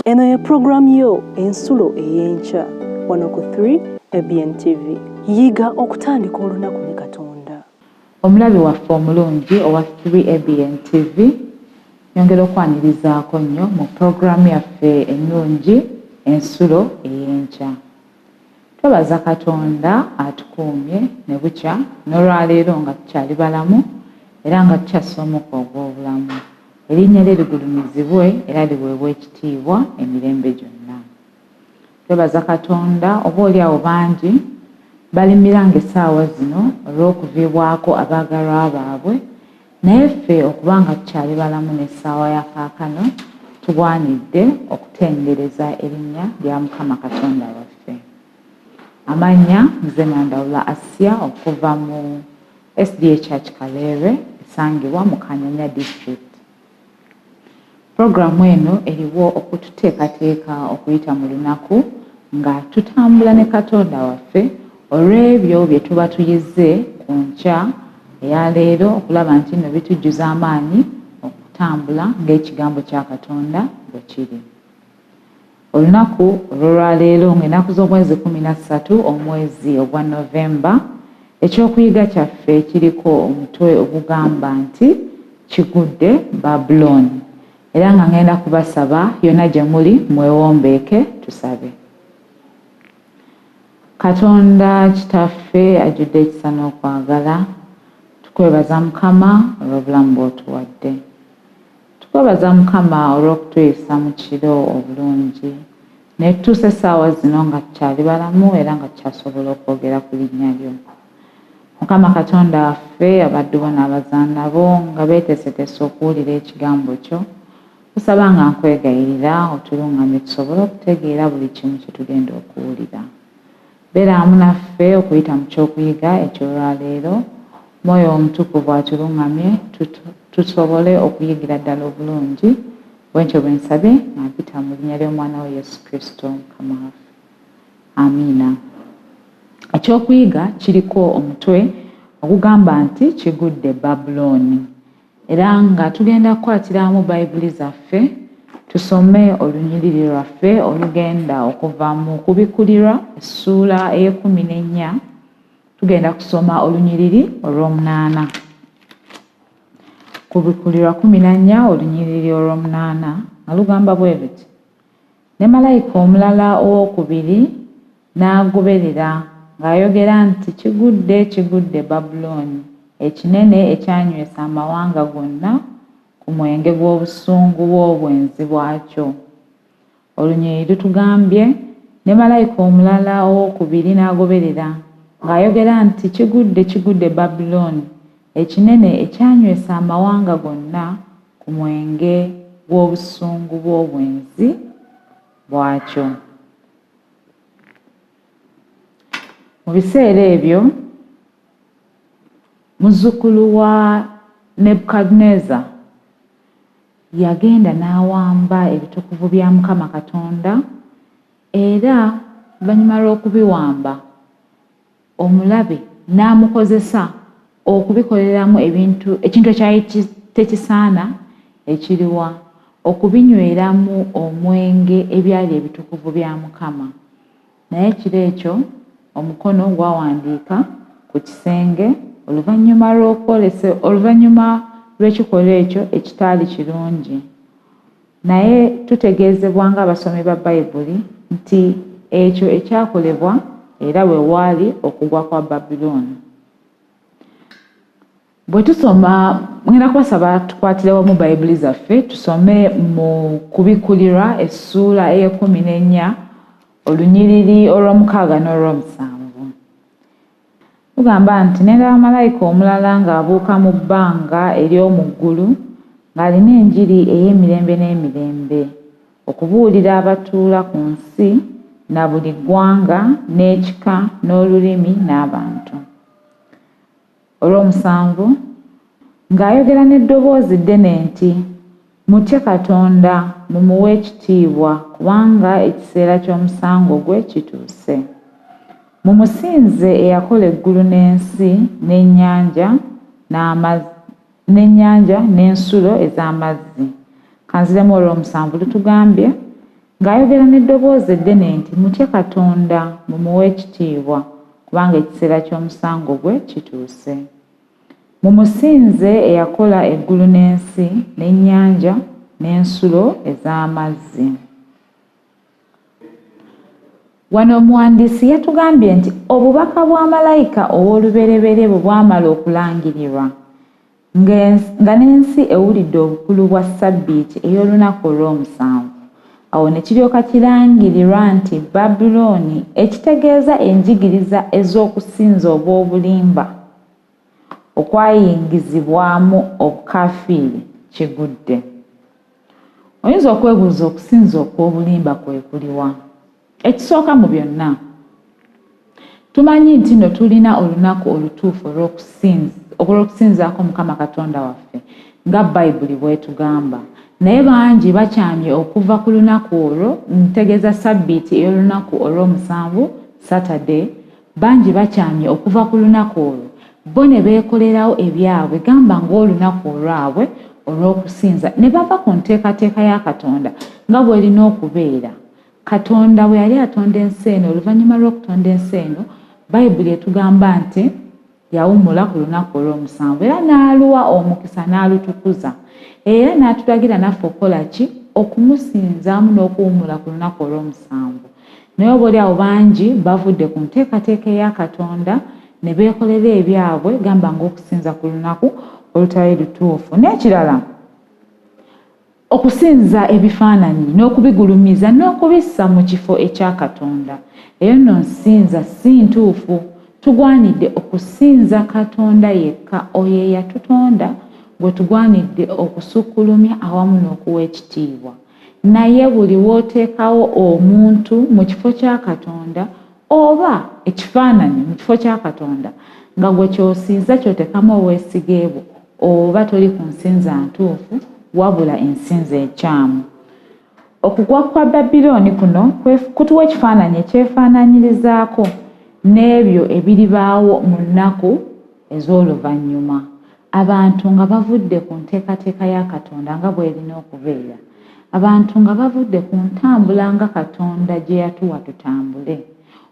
Eno ye program yo ensulo ey'enkya wano ku 3 ABN TV. Yiga okutandika olunaku ne Katonda. Omulabi waffe omulungi owa 3 ABN TV nyongera okwanirizaako nnyo mu program yaffe ennungi ensulo ey'enkya. Twebaza Katonda atukuumye ne bukya n'olwaleero nga tukyali balamu era nga tukyasomoka ogw'obulamu. Erinnya lye ligulumizibwe era liweebwe ekitiibwa emirembe gyonna. Twebaza Katonda oba oli awo bangi balimiranga essaawa zino olw'okuviibwako abaagalwa baabwe, naye ffe okubanga tukyali balamu n'essaawa ya kaakano tugwanidde okutendereza erinnya lya Mukama Katonda waffe. Amannya nze Nandawula Asia okuva mu SDA Church Kaleere esangibwa mu Kanyanya District. Programu eno eriwo okututeekateeka okuyita mu lunaku nga tutambula ne Katonda waffe olw'ebyo bye tuba tuyizze ku nkya eyaleero okulaba nti nno bitujjuza amaanyi okutambula ng'ekigambo kya Katonda bwe kiri. Olunaku olw'olwaleero ng'ennaku z'omwezi 13 omwezi ogwa Novemba, ekyokuyiga kyaffe kiriko omutwe ogugamba nti Kigudde Babbulooni. Era nga ngenda kubasaba yonna gye muli mwewombeeke tusabe. Katonda kitaffe ajjudde ekisa n'okwagala, tukwebaza Mukama olw'obulamu bw'otuwadde. Tukwebaza Mukama olw'okutuyisa mu kiro obulungi ne tutuusa essaawa zino nga tukyali balamu era nga tukyasobola okwogera ku linnya lyo. Mukama Katonda waffe abaddu bo n'abazaana bo nga beeteeseteese okuwulira ekigambo kyo, tusaba nga nkwegayirira otulungamye tusobole okutegeera buli kimu kye tugenda okuwulira. Beera wamu naffe okuyita mu kyokuyiga eky'olwaleero, Mwoyo Omutukuvu atulungamye tusobole okuyigira ddala obulungi. Bwentyo bwe nsabe nga mpita mu linnya ly'Omwana we Yesu Kristo Mukama waffe. Amiina. Ekyokuyiga kiriko omutwe ogugamba nti Kigudde Babbulooni. Era nga tugenda kukwatiramu Bayibuli zaffe tusome olunyiriri lwaffe olugenda okuva mu Kubikkulirwa essuula ey'e14. Tugenda kusoma olunyiriri olw'omunaana. Kubikkulirwa 14 olunyiriri olw'omunaana nga lugamba bwe luti: ne malayika omulala owookubiri n'agoberera ng'ayogera nti Kigudde, Kigudde Babbulooni, ekinene ekyanywesa amawanga gonna ku mwenge gw'obusungu bw'obwenzi bwakyo. Olunyiriri lutugambye ne malayika omulala owookubiri n'agoberera ng'ayogera nti Kigudde, Kigudde Babbulooni, ekinene ekyanywesa amawanga gonna ku mwenge gw'obusungu bw'obwenzi bwakyo. Mu biseera ebyo muzzukulu wa Nebukadneza yagenda n'awamba ebitukuvu bya Mukama Katonda, era oluvannyuma lw'okubiwamba omulabe n'amukozesa okubikoleramu ekintu ekyali tekisaana ekiriwa okubinyweramu omwenge ebyali ebitukuvu bya Mukama. Naye ekiro ekyo omukono gwawandiika ku kisenge oluvannyuma lw'ekikolwa ekyo ekitaali kirungi. Naye tutegeezebwa ng'abasomi ba Bayibuli nti ekyo ekyakolebwa era we waali okugwa kwa Babbulooni. Bwe tusoma, ngenda kubasaba tukwatirewo mu Bayibuli zaffe tusome mu Kubikkulirwa essuula ey'e14 olunyiriri olw'omukaaga n'olw'omusanvu. Tugamba nti ne ndaba malayika omulala ng'abuuka mu bbanga ery'omu ggulu ng'alina enjiri ey'emirembe n'emirembe okubuulira abatuula ku nsi na buli ggwanga n'ekika n'olulimi n'abantu. Olw'omusanvu ng'ayogera n'eddoboozi ddene nti mutye Katonda mumuwe ekitiibwa kubanga ekiseera ky'omusango gwe kituuse. Mumusinze eyakola eggulu n'ensi n'ennyanja n'ensulo ez'amazzi. Kanziremu olw'omusanvu lutugambye ng'ayogera n'eddoboozi eddene nti mutye Katonda mumuwe ekitiibwa kubanga ekiseera ky'omusango gwe kituuse. Mumusinze eyakola eggulu n'ensi n'ennyanja n'ensulo ez'amazzi. Wano omuwandiisi yatugambye nti obubaka bwa malayika ow'olubereberye bwe bwamala okulangirirwa nga n'ensi ewulidde obukulu bwa ssabbiiti ey'olunaku olw'omusanvu. Awo ne kiryoka kirangirirwa nti Babbulooni, ekitegeeza enjigiriza ez'okusinza obw'obulimba okwayingizibwamu obukaafiiri, kigudde. Oyinza okwebuuza okusinza okw'obulimba kwe kuliwa? Ekisooka mu byonna, tumanyi nti nno tulina olunaku olutuufu olw'okusinzaako Mukama Katonda waffe nga Bayibuli bw'etugamba. Naye bangi bakyamye okuva ku lunaku olwo, ntegeeza ssabbiiti ey'olunaku olw'omusanvu, Saturday. Bangi bakyamye okuva ku lunaku olwo, bo ne beekolerawo ebyabwe gamba ng'olunaku olwabwe olw'okusinza, ne bava ku nteekateeka ya Katonda nga bw'erina okubeera. Katonda bwe yali atonda ensi eno, oluvannyuma lw'okutonda ensi eno, Bayibuli etugamba nti yawummula ku lunaku olw'omusanvu era n'aluwa omukisa n'alutukuza. Era n'atulagira naffe okukola ki? Okumusinzaamu n'okuwummula ku lunaku olw'omusanvu. Naye oboolyawo bangi bavudde ku nteekateeka eya Katonda ne beekolera ebyabwe gamba ng'okusinza ku lunaku olutali lutuufu. N'ekirala, okusinza ebifaananyi n'okubigulumiza n'okubissa mu kifo ekya Katonda. Eyo nno nsinza si ntuufu. Tugwanidde okusinza Katonda yekka, oyo eyatutonda gwe tugwanidde okusukkulumya awamu n'okuwa ekitiibwa. Naye buli w'oteekawo omuntu mu kifo kya Katonda oba ekifaananyi mu kifo kya Katonda, nga gwe ky'osinza ky'oteekamu obwesige bwo, oba toli ku nsinza ntuufu wabula ensinza ekyamu. Okugwa kwa Babbulooni kuno kutuwa ekifaananyi ekyefaananyirizaako n'ebyo ebiribaawo mu nnaku ez'oluvannyuma. Abantu nga bavudde ku nteekateeka ya Katonda nga bw'erina okubeera. Abantu nga bavudde ku ntambula nga Katonda gye yatuwa tutambule.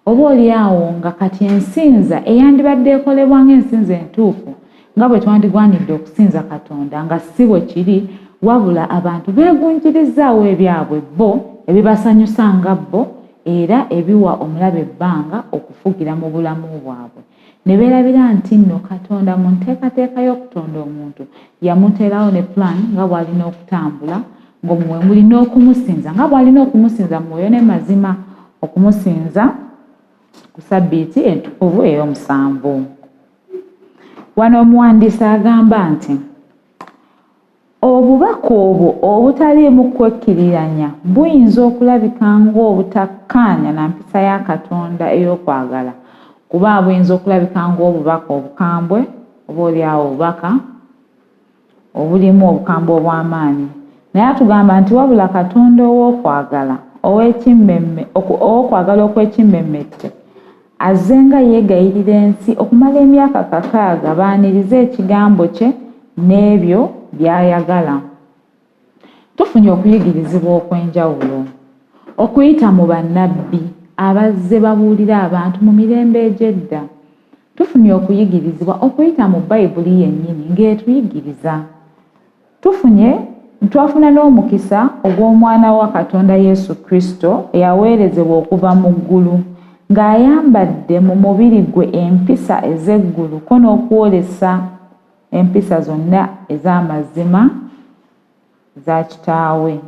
Oboolyawo nga kati ensinza eyandibadde ekolebwa ng'ensinza entuufu nga bwe twandigwanidde okusinza Katonda nga si bwe kiri, wabula abantu beegunjirizaawo ebyabwe bo ebibasanyusa nga bo era ebiwa omulabe ebbanga okufugira mu bulamu bwabwe. Ne beerabira nti nno Katonda mu nteekateeka y'okutonda omuntu yamuteerawo ne plan nga bw'alina okutambula, ng'omwe mulina okumusinza nga bw'alina okumusinza mu mwoyo ne mazima, okumusinza ku ssabbiiti entukuvu ey'omusanvu. Wano omuwandiisi agamba nti obubaka obwo obutaliimu kwekkiriranya buyinza okulabika ng'obutakkaanya na mpisa ya Katonda ey'okwagala, kuba buyinza okulabika ng'obubaka obukambwe, oboolyawo obubaka obulimu obukambwe obw'amaanyi. Naye atugamba nti wabula Katonda ow'okwagala ow'okwagala okw'ekimmemmette azze nga yeegayirira ensi okumala emyaka 6 baanirize ekigambo kye n'ebyo by'ayagala. Tufunye okuyigirizibwa okw'enjawulo okuyita mu bannabbi abazze babuulira abantu mu mirembe egy'edda. Tufunye okuyigirizibwa okuyita mu Bayibuli yennyini ng'etuyigiriza. Twafuna n'omukisa ogw'Omwana wa Katonda Yesu Kristo eyaweerezebwa okuva mu ggulu ng'ayambadde mu mubiri gwe empisa ez'eggulu ko n'okwolesa empisa zonna ez'amazima za Kitaawe.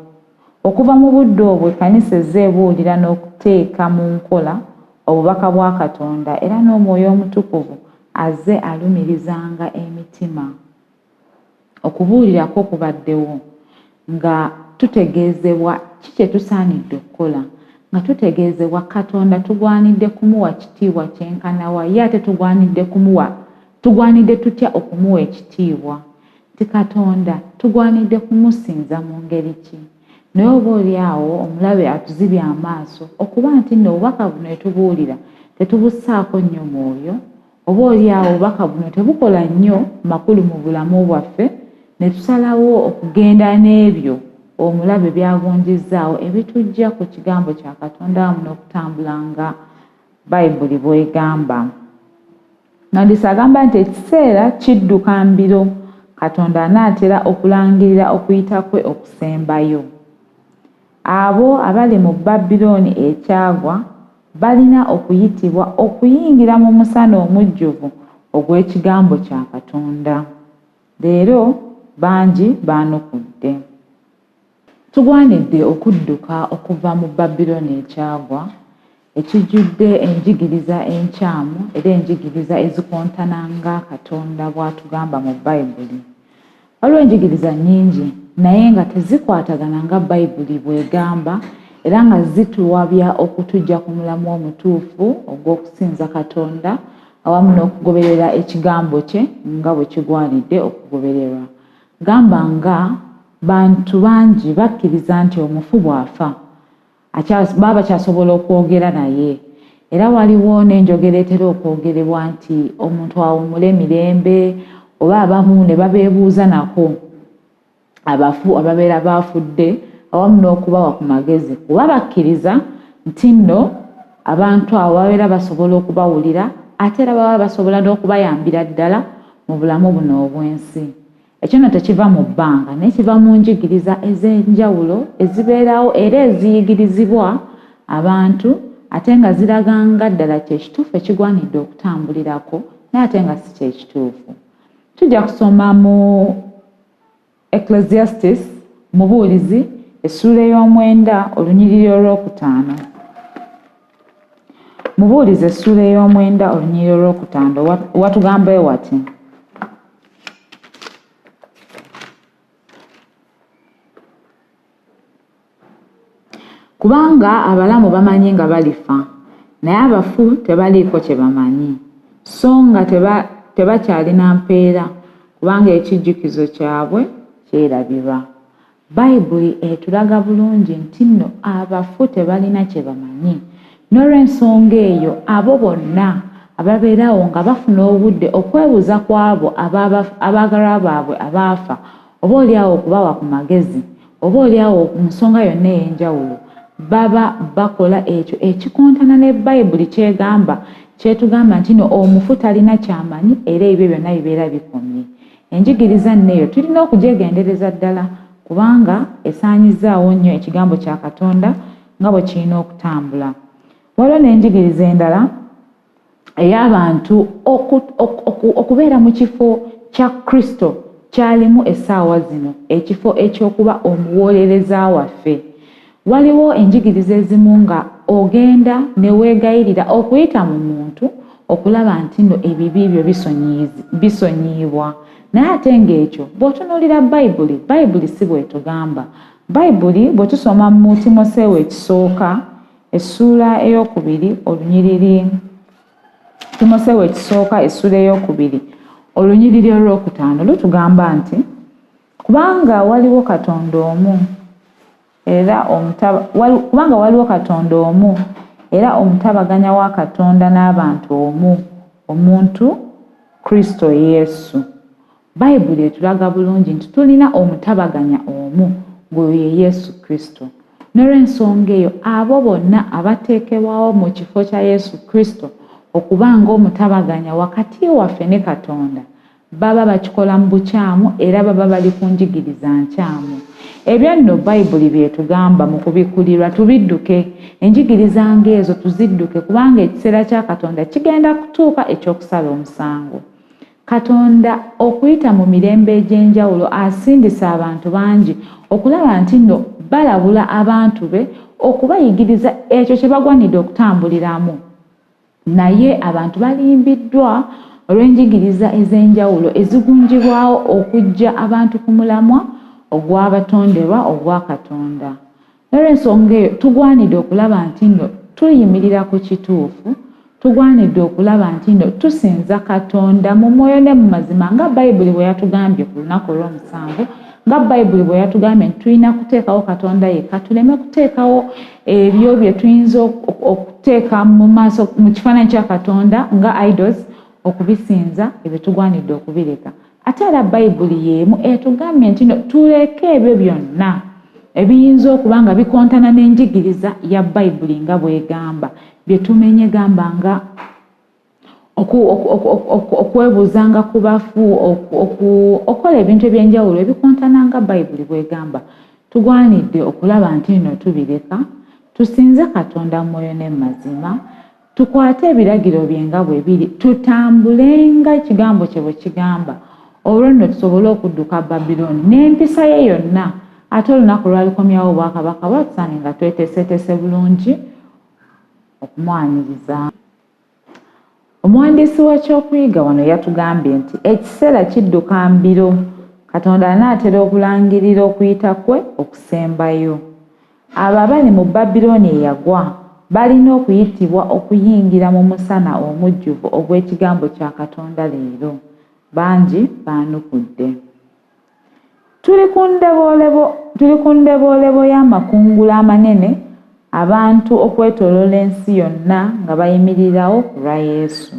Okuva mu budde obwo Ekkanisa ezze ebuulira n'okuteeka mu nkola obubaka bwa Katonda era n'Omwoyo Omutukuvu azze alumirizanga emitima. Okubuulirako kubaddewo nga tutegeezebwa ki kye tusaanidde okukola, nga tutegeezebwa Katonda tugwanidde kumuwa kitiibwa kyenkanawa, ye ate tugwanidde tutya okumuwa ekitiibwa. Ti Katonda tugwanidde kumusinza mu ngeri ki? Naye oboolyawo omulabe atuzibye amaaso okuba nti nno obubaka buno etubuulira tetubussaako nnyo mwoyo, oboolyawo obubaka buno tebukola nnyo makulu mu bulamu bwaffe, ne tusalawo okugenda n'ebyo omulabe byagunjizaawo ebitujja ku kigambo kya Katonda wamu n'okutambula nga Bayibuli bw'egamba. Nandisi agamba nti ekiseera kidduka mbiro, Katonda anaatera okulangirira okuyita kwe okusembayo. Abo abali mu Babbulooni ekyagwa balina okuyitibwa okuyingira mu musana omujjuvu ogw'ekigambo kya Katonda. Leero bangi baanukudde. Tugwanidde okudduka okuva mu Babbulooni ekyagwa ekijjudde enjigiriza enkyamu era enjigiriza ezikontana nga Katonda bw'atugamba mu Bayibuli. Waliwo enjigiriza nnyingi naye nga tezikwatagana nga Bayibuli bw'egamba era nga zituwabya okutujja ku mulamu omutuufu ogw'okusinza Katonda awamu n'okugoberera ekigambo kye nga bwe kigwanidde okugobererwa. Gamba nga bantu bangi bakkiriza nti omufu bw'afa baba bakyasobola okwogera naye, era waliwo n'enjogera etera okwogerebwa nti omuntu awummule emirembe, oba abamu ne babeebuuza nako abafu ababeera baafudde awamu n'okubawa ku magezi kuba bakkiriza nti nno abantu abo babeera basobola okubawulira ate era baba basobola n'okubayambira ddala mu bulamu buno obw'ensi. Ekyo nno tekiva mu bbanga naye kiva mu njigiriza ez'enjawulo ezibeerawo era eziyigirizibwa abantu ate nga ziraga nga ddala kyekituufu ekigwanidde okutambulirako naye ate nga si kyekituufu. Tujja kusoma mu Ecclesiastes Mubuulizi essuula ey'omwenda olunyiriri olwokutaano. Mubuulizi essuula ey'omwenda olunyiriri olwokutaano watugamba wati. Kubanga abalamu bamanyi nga balifa, naye abafu tebaliiko kye bamanyi, so nga tebakyalina mpeera, kubanga ekijjukizo kyabwe kyerabirwa. Bayibuli etulaga bulungi nti nno abafu tebalina kye bamanyi. N'olw'ensonga eyo abo bonna ababeerawo nga bafuna obudde okwebuuza ku abo abaagalwa baabwe abaafa, oba oliawo okubawa ku magezi, oba oliawo ku nsonga yonna ey'enjawulo, baba bakola ekyo ekikontana ne Bayibuli kyegamba, kyetugamba nti no omufu talina kyamanyi era ebyo byonna bibeera bikomye. Enjigiriza nneeyo tulina okugyegendereza ddala kubanga esaanyizaawo nnyo ekigambo kya Katonda nga bwe kirina okutambula. Waliwo n'enjigiriza endala ey'abantu okubeera mu kifo kya Kristo kyalimu essaawa zino, ekifo eky'okuba omuwolereza waffe. Waliwo enjigiriza ezimu nga ogenda ne weegayirira okuyita mu muntu okulaba nti nno ebibi byo bisonyiibwa. Naye ate ng'ekyo bw'otunuulira Bayibuli si bwetugamba. Bayibuli bwe tusoma mu Timoseewo ekisooka essuula ey'okubiri olunyiriri, Timoseewo ekisooka essuula ey'okubiri olunyiriri olwokutaano lutugamba nti kubanga waliwo Katonda omu era omutabaganya wa Katonda n'abantu omu, omuntu Kristo Yesu. Bayibuli etulaga bulungi nti tulina omutabaganya omu gwe ye Yesu Kristo. N'olw'ensonga eyo abo bonna abateekebwawo mu kifo kya Yesu Kristo okuba ng'omutabaganya wakati waffe ne Katonda baba bakikola mu bukyamu era baba bali ku njigiriza nkyamu. Ebyo nno Bayibuli byetugamba mu kubikulirwa tubidduke, enjigiriza ng'ezo tuzidduke kubanga ekiseera kya Katonda kigenda kutuuka eky'okusala omusango. Katonda okuyita mu mirembe egy'enjawulo asindisa abantu bangi okulaba nti nno balabula abantu be okubayigiriza ekyo kye bagwanidde okutambuliramu. Naye abantu balimbiddwa olw'enjigiriza ez'enjawulo ezigunjibwawo okujja abantu ku mulamwa ogw'abatonderwa ogwa Katonda. N'olw'ensonga eyo tugwanidde okulaba nti nno tuyimirira ku kituufu, tugwanidde okulaba nti nno tusinza Katonda mu mwoyo ne mu mazima nga Bayibuli bwe yatugambye ku lunaku olw'omusanvu, nga Bayibuli bwe yatugambye nti tulina kuteekawo Katonda yekka, tuleme kuteekawo ebyo bye tuyinza okuteeka mu maaso mu kifaananyi kya Katonda nga idols okubisinza, ebyo tugwanidde okubireka. Ate era Bayibuli y'emu etugambye nti tuleke ebyo byonna ebiyinza okuba nga bikontana n'enjigiriza ya Bayibuli nga bw'egamba, bye tumenye gamba nga okwebuuzanga ku bafu, okukola ebintu eby'enjawulo ebikontana nga Bayibuli bw'egamba, tugwanidde okulaba nti nno tubireka, tusinze Katonda mu mwoyo ne mu mazima, tukwate ebiragiro bye nga bwe biri, tutambulenga ekigambo kye bwe kigamba, olwo nno tusobole okudduka Babbulooni n'empisa ye yonna, ate olunaku lwalikomyawo obwakabaka bwatusange nga tweteeseteese bulungi okumwaniriza. Omuwandiisi w'ekyokuyiga wano yatugambye nti ekiseera kidduka mbiro, Katonda anaatera okulangirira okuyita kwe okusembayo. Abo abali mu Babbulooni eyagwa balina okuyitibwa okuyingira mu musana omujjuvu ogw'ekigambo kya Katonda leero. Bangi baanukudde. Tuli ku ndeboolebo y'amakungula amanene, abantu okwetooloola ensi yonna nga bayimirirawo ku lwa Yesu.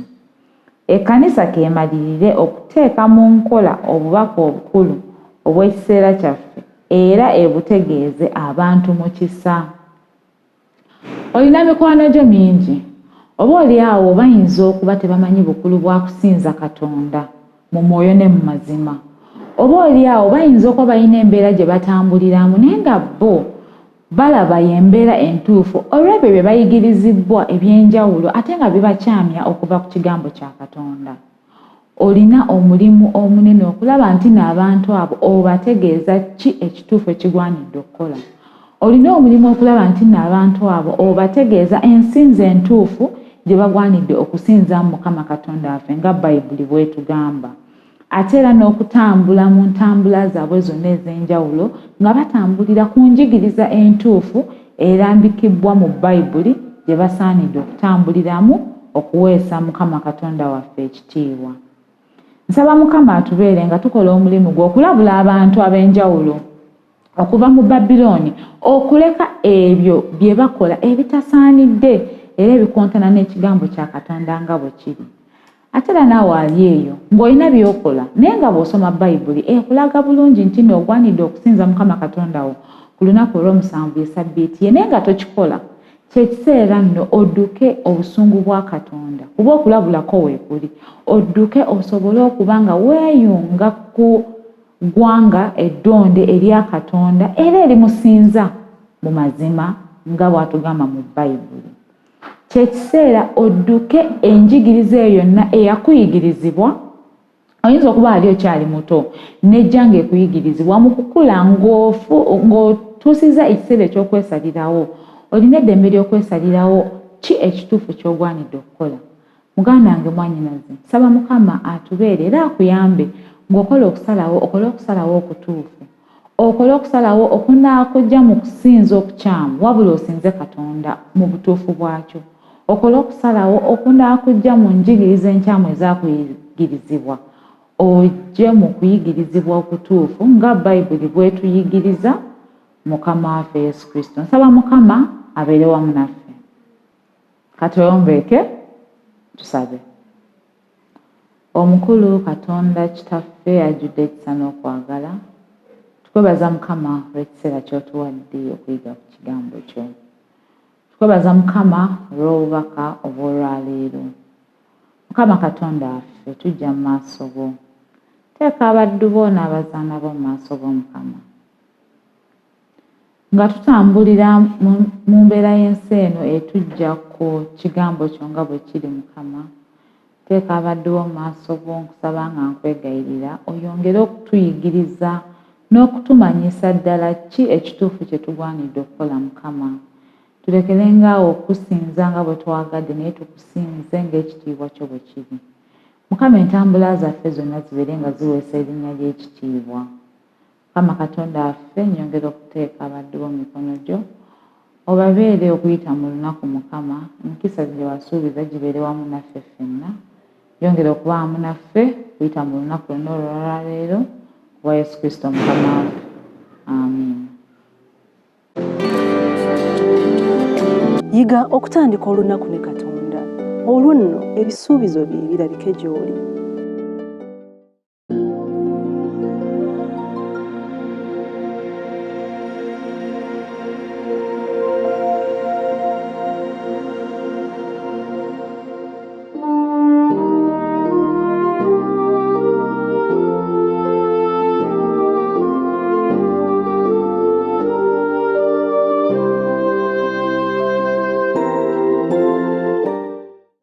Ekkanisa keemalirire okuteeka mu nkola obubaka obukulu obw'ekiseera kyaffe era ebutegeeze abantu mu kisa. Olina mikwano gyo mingi, oba oli awo bayinza okuba tebamanyi bukulu bwa kusinza Katonda mu mwoyo ne mu mazima, oba oli awo bayinza okuba balina embeera gye batambuliramu naye nga bo balaba y'embeera entuufu olw'ebyo bye bayigirizibwa eby'enjawulo ate nga bibakyamya okuva ku kigambo kya Katonda. Olina omulimu omunene okulaba nti n'abantu abo obategeeza ki ekituufu ekigwanidde okukola. Olina omulimu okulaba nti n'abantu abo obategeeza ensinza entuufu gye bagwanidde okusinza Mukama Katonda waffe nga Bayibuli bw'etugamba. Ate era n'okutambula mu ntambula zaabwe zonna ez'enjawulo nga batambulira ku njigiriza entuufu erambikibbwa mu Bayibuli gye basaanidde okutambuliramu okuweesa Mukama Katonda waffe ekitiibwa. Nsaba Mukama atubeere nga tukola omulimu gwe okulabula abantu ab'enjawulo okuva mu Babbulooni, okuleka ebyo bye bakola ebitasaanidde era ebikontana n'ekigambo kya Katonda nga bwe kiri. Ate era naawe ali eyo ng'olina by'okola naye nga bw'osoma Bayibuli ekulaga bulungi nti n'ogwanidde okusinza Mukama Katonda wo ku lunaku olw'omusanvu ye Ssabbiiti ye naye nga tokikola, kyekiseera nno odduke obusungu bwa Katonda kuba okulabulako weekuli, odduke osobole okuba nga weeyunga ku ggwanga eddonde erya Katonda era erimusinza mu mazima nga bw'atugamba mu Bayibuli. Kyekiseera odduke enjigiriza eyo yonna eyakuyigirizibwa, oyinza okuba ali okyali muto nejja ng'ekuyigirizibwa mu kukula ng'otuusiza ekiseera eky'okwesalirawo, olina eddembe ly'okwesalirawo ki ekituufu ky'ogwanidde okukola. Muganda wange mwannyinaze, saba Mukama atubeere era akuyambe ng'okola okusalawo, okole okusalawo okutuufu, okole okusalawo okunaakujja mu kusinza okukyamu wabula osinze Katonda mu butuufu bwakyo. Okole okusalawo okunaakujja mu njigiriza enkyamu ezakuyigirizibwa, ojje mu kuyigirizibwa okutuufu nga Bayibuli bw'etuyigiriza Mukama waffe Yesu Kristo. Nsaba Mukama abeere wamu naffe. Katweyombeeke tusabe. Omukulu Katonda Kitaffe ajjudde ekisa n'okwagala, tukwebaza Mukama olw'ekiseera ky'otuwadde okuyiga ku kigambo kyo. Tukwebaza Mukama olw'obubaka obw'olwaleero. Mukama Katonda waffe tujja mu maaso go, teeka abaddu bo n'abazaana bo mu maaso go Mukama, nga tutambulira mu mbeera y'ensi eno etujja ku kigambo kyo nga bwe kiri Mukama. Teeka abaddu bo mu maaso go, nkusaba nga nkwegayirira oyongere okutuyigiriza n'okutumanyisa ddala ki ekituufu kye tugwanidde okukola Mukama. Tulekerengaawo okusinza nga bwe twagadde naye tukusinze ng'ekitiibwa kyo bwe kiri. Mukama entambula zaffe zonna zibeere nga ziweesa erinnya ly'ekitiibwa. Mukama Katonda waffe nyongera okuteeka abaddu bo mu mikono gyo, obabeere okuyita mu lunaku Mukama, enkisa gye wasuubiza gibeere wamu naffe ffenna. Yongera okuba wamu naffe okuyita mu lunaku lwonna olwaleero kuba Yesu Kristo Mukama waffe. Amiina. Yiga okutandika olunaku ne Katonda, olwo nno ebisuubizo bye birabike gy'oli.